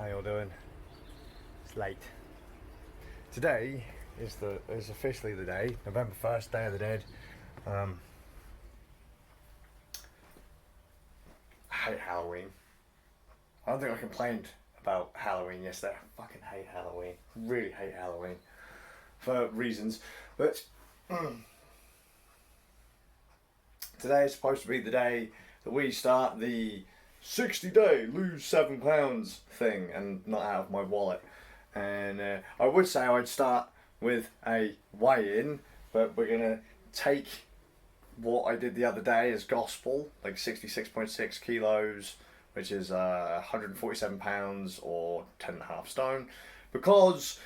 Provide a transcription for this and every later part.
How y'all doing? It's late. Today is officially the day, November 1st, Day of the Dead. I hate Halloween. I don't think I complained about Halloween yesterday. I fucking hate Halloween. Really hate Halloween. For reasons. But today is supposed to be the day that we start the 60-day lose 7 pounds thing and not out of my wallet. And I would say I'd start with a weigh-in, but we're going to take what I did the other day as gospel, like 66.6 kilos, which is 147 pounds or 10.5 stone, because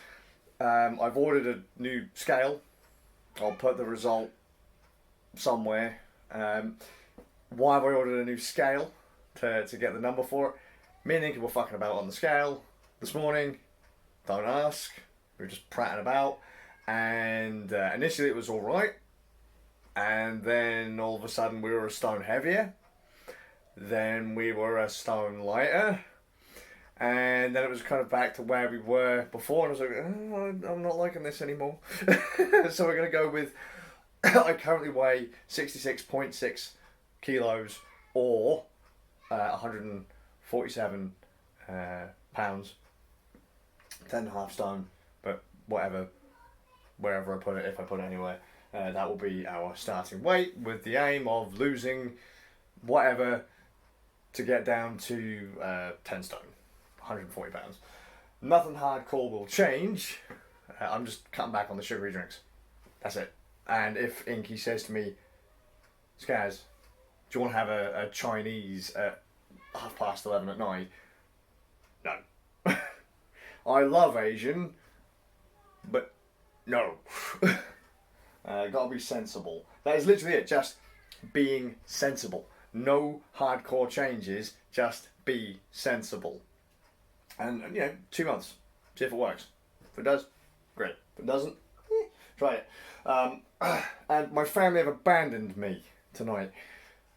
I've ordered a new scale. I'll put the result somewhere. Why have I ordered a new scale? To get the number for it. Me and Inky were fucking about on the scale this morning. Don't ask. We were just prattling about. And initially it was alright. And then all of a sudden we were a stone heavier. Then we were a stone lighter. And then it was kind of back to where we were before. And I was like, oh, I'm not liking this anymore. So we're going to go with, I currently weigh 66.6 kilos or 147 pounds, 10.5 stone, but whatever, wherever I put it, if I put it anywhere, that will be our starting weight with the aim of losing whatever to get down to 10 stone, 140 pounds. Nothing hardcore will change. I'm just cutting back on the sugary drinks. That's it. And if Inky says to me, Skaz, do you want to have a Chinese at 11:30 at night? No. I love Asian, but no. Gotta be sensible. That is literally it, just being sensible. No hardcore changes, just be sensible. And 2 months, see if it works. If it does, great. If it doesn't, try it. And my family have abandoned me tonight.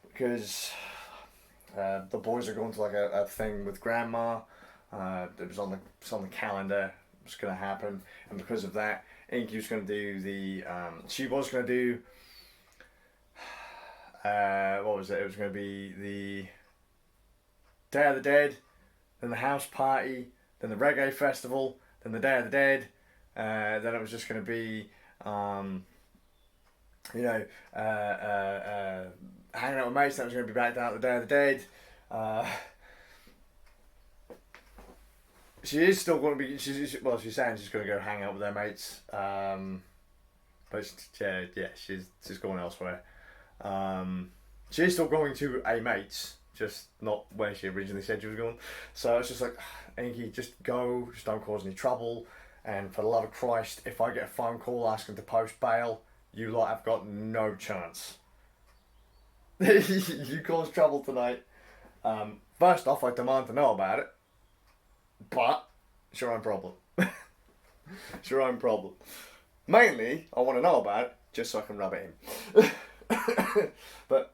Because the boys are going to like a thing with grandma. It was on the calendar. It was going to happen, and because of that, Inky was going to do the. She was going to do. What was it? It was going to be the Day of the Dead, then the house party, then the reggae festival, then the Day of the Dead. Then it was just going to be. Hanging out with mates, that was going to be back down at the Day of the Dead. She is still going to be, she's saying she's going to go hang out with her mates. But she's going elsewhere. She is still going to a mate's, just not where she originally said she was going. So it's just like, Inky, just go, just don't cause any trouble. And for the love of Christ, if I get a phone call asking to post bail, you lot have got no chance. You caused trouble tonight. First off, I demand to know about it. But, it's your own problem. It's your own problem. Mainly, I want to know about it, just so I can rub it in. But,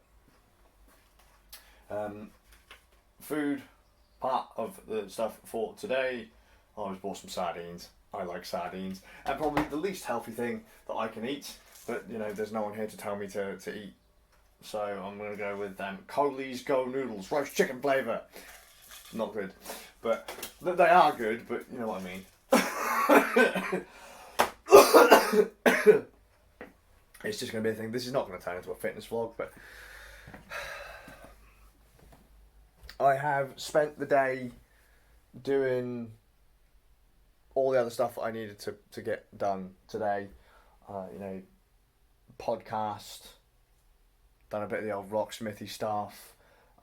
food, part of the stuff for today, I always bought some sardines. I like sardines. And probably the least healthy thing that I can eat. But, there's no one here to tell me to eat. So I'm going to go with Coley's Go Noodles, roast chicken flavour. Not good. But they are good, but you know what I mean. It's just going to be a thing. This is not going to turn into a fitness vlog, but I have spent the day doing all the other stuff that I needed to get done today. Podcast. Done a bit of the old Rocksmithy stuff.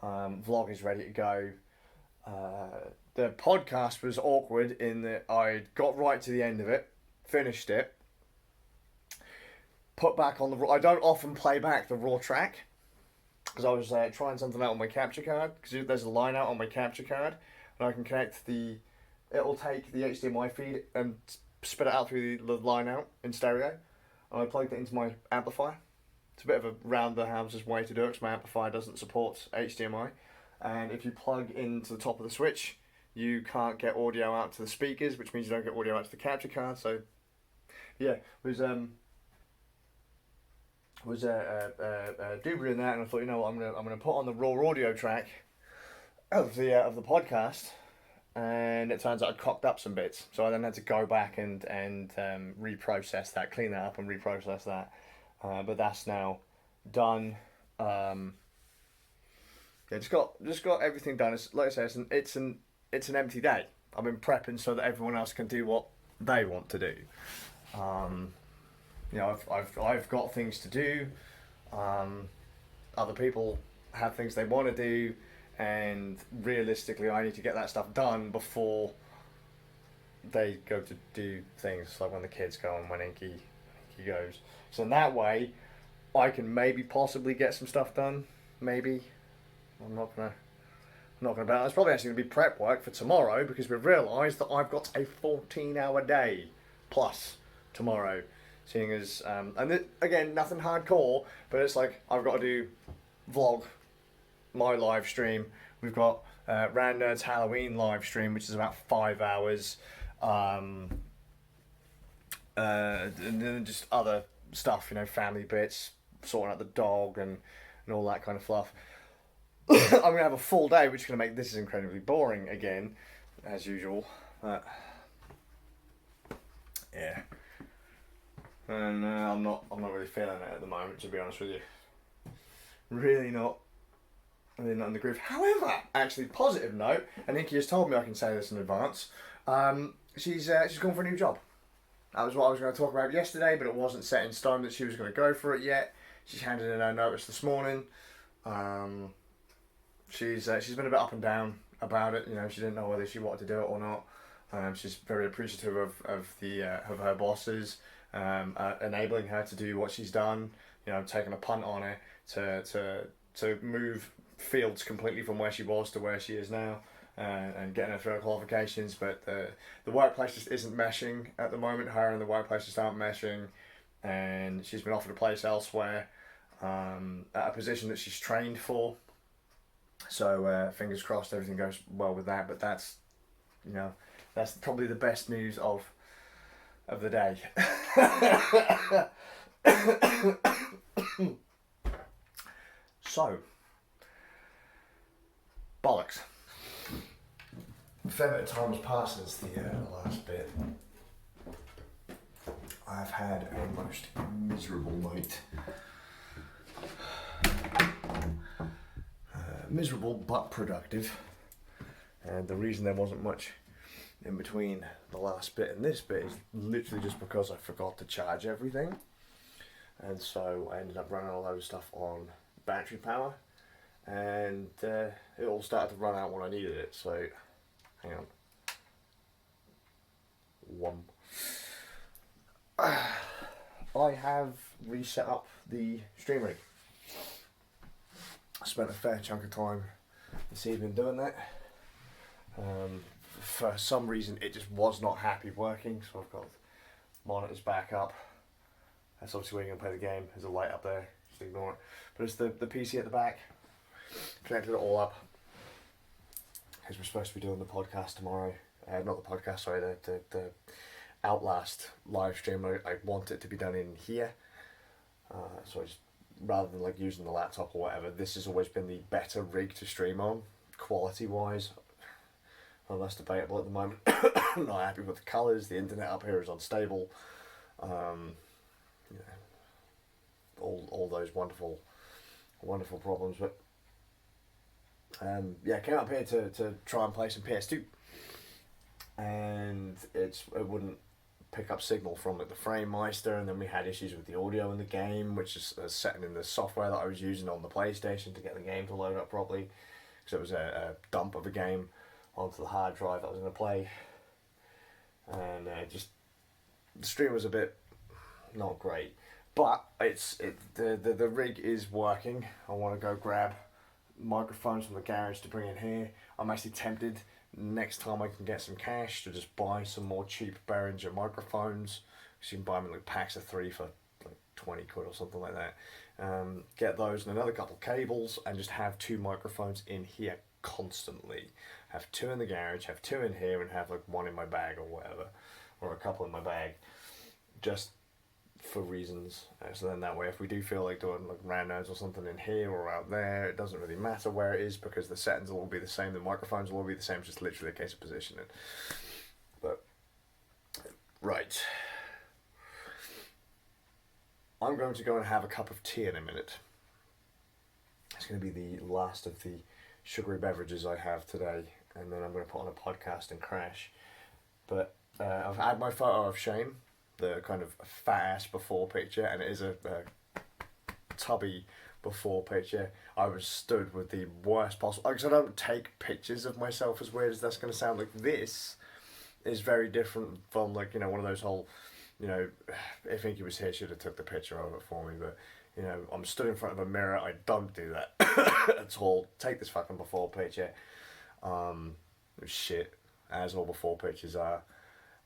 Vlog is ready to go. The podcast was awkward in that I got right to the end of it, finished it, put back on the... I don't often play back the raw track, because I was trying something out on my capture card, because there's a line out on my capture card, and I can connect it'll take the HDMI feed and spit it out through the line out in stereo, and I plugged it into my amplifier. It's a bit of a round the houses way to do it because my amplifier doesn't support HDMI. And if you plug into the top of the switch, you can't get audio out to the speakers, which means you don't get audio out to the capture card. So yeah, was doobling that, and I thought, you know what, I'm gonna put on the raw audio track of the podcast, and it turns out I cocked up some bits, so I then had to go back and reprocess that, clean that up, and reprocess that. But that's now done. Yeah, just got everything done. It's, like I said, it's an empty day. I've been prepping so that everyone else can do what they want to do. You know, I've got things to do. Other people have things they want to do, and realistically, I need to get that stuff done before they go to do things, like when the kids go and when Inky goes. So in that way, I can maybe possibly get some stuff done. Maybe. I'm not gonna bet. It's probably actually gonna be prep work for tomorrow, because we've realised that I've got a 14-hour day plus tomorrow. Seeing as again, nothing hardcore, but it's like I've got to do vlog, my live stream. We've got Rand Nerd's Halloween live stream, which is about 5 hours, and then just other stuff, you know, family bits, sorting out the dog and all that kind of fluff. I'm gonna have a full day, which is gonna make this is incredibly boring again, as usual. Yeah, and I'm not really feeling it at the moment, to be honest with you. Really not in the groove. However, actually, positive note, and Inky has told me I can say this in advance. She's gone for a new job. That was what I was going to talk about yesterday, but it wasn't set in stone that she was going to go for it yet. She's handed in her notice this morning. She's been a bit up and down about it. You know, she didn't know whether she wanted to do it or not. She's very appreciative of her bosses enabling her to do what she's done. You know, taking a punt on it to move fields completely from where she was to where she is now, and getting her through her qualifications. But the workplace just isn't meshing at the moment. Her and the workplace just aren't meshing, and she's been offered a place elsewhere at a position that she's trained for. So fingers crossed everything goes well with that. But that's probably the best news of the day. So, bollocks. A fair bit of time has passed since the last bit. I've had a most miserable night. Miserable but productive. And the reason there wasn't much in between the last bit and this bit is literally just because I forgot to charge everything. And so I ended up running all those stuff on battery power. And it all started to run out when I needed it. So, hang on. I have reset up the stream rig. I spent a fair chunk of time this evening doing that. For some reason it just was not happy working, so I've got monitors back up. That's obviously where you're going to play the game. There's a light up there, just ignore it. But it's the PC at the back. Connected it all up, because we're supposed to be doing the podcast tomorrow. Not the podcast, sorry, the Outlast live stream. I want it to be done in here. So I just, rather than like using the laptop or whatever, this has always been the better rig to stream on, quality wise. Well, that's debatable at the moment. I'm not happy with the colours. The internet up here is unstable. All those wonderful problems. But I came up here to try and play some PS2, and it wouldn't pick up signal from the FrameMeister, and then we had issues with the audio in the game, which is setting in the software that I was using on the PlayStation to get the game to load up properly, because it was a dump of a game onto the hard drive that I was going to play, and the stream was a bit not great, but the rig is working. I want to go grab microphones from the garage to bring in here. I'm actually tempted next time I can get some cash to just buy some more cheap Behringer microphones, because you can buy them in like packs of 3 for like 20 quid or something like that. Get those and another couple cables, and just have 2 microphones in here constantly. Have 2 in the garage, have 2 in here, and have like 1 in my bag or whatever, or a couple in my bag, just for reasons. So then that way, if we do feel like doing like randoms or something in here or out there, it doesn't really matter where it is because the settings will all be the same, the microphones will all be the same, it's just literally a case of positioning. But, right. I'm going to go and have a cup of tea in a minute. It's going to be the last of the sugary beverages I have today, and then I'm going to put on a podcast and crash. But I've had my photo of Shane, the kind of fat ass before picture, and it is a tubby before picture. I was stood with the worst possible, because I don't take pictures of myself, as weird as that's going to sound. Like, this is very different from, like, you know, one of those whole, you know, if Inky was here, she'd have took the picture of it for me, but, you know, I'm stood in front of a mirror, I don't do that at all. Take this fucking before picture. Shit, as all before pictures are.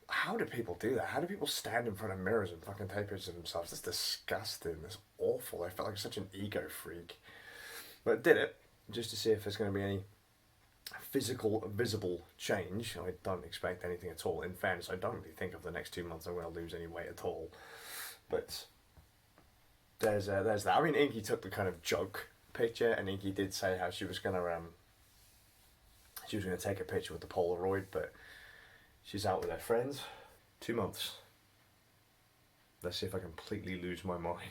How do people do that? How do people stand in front of mirrors and fucking take pictures of themselves? That's disgusting. That's awful. I felt like such an ego freak. But I did it, just to see if there's going to be any physical, visible change. I don't expect anything at all. In fairness, I don't really think of the next 2 months I'm going to lose any weight at all. But there's that. I mean, Inky took the kind of joke picture, and Inky did say how she was going to take a picture with the Polaroid, but she's out with her friends. 2 months. Let's see if I completely lose my mind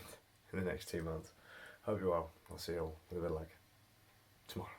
in the next 2 months. Hope you're well. I'll see you all in a bit like tomorrow.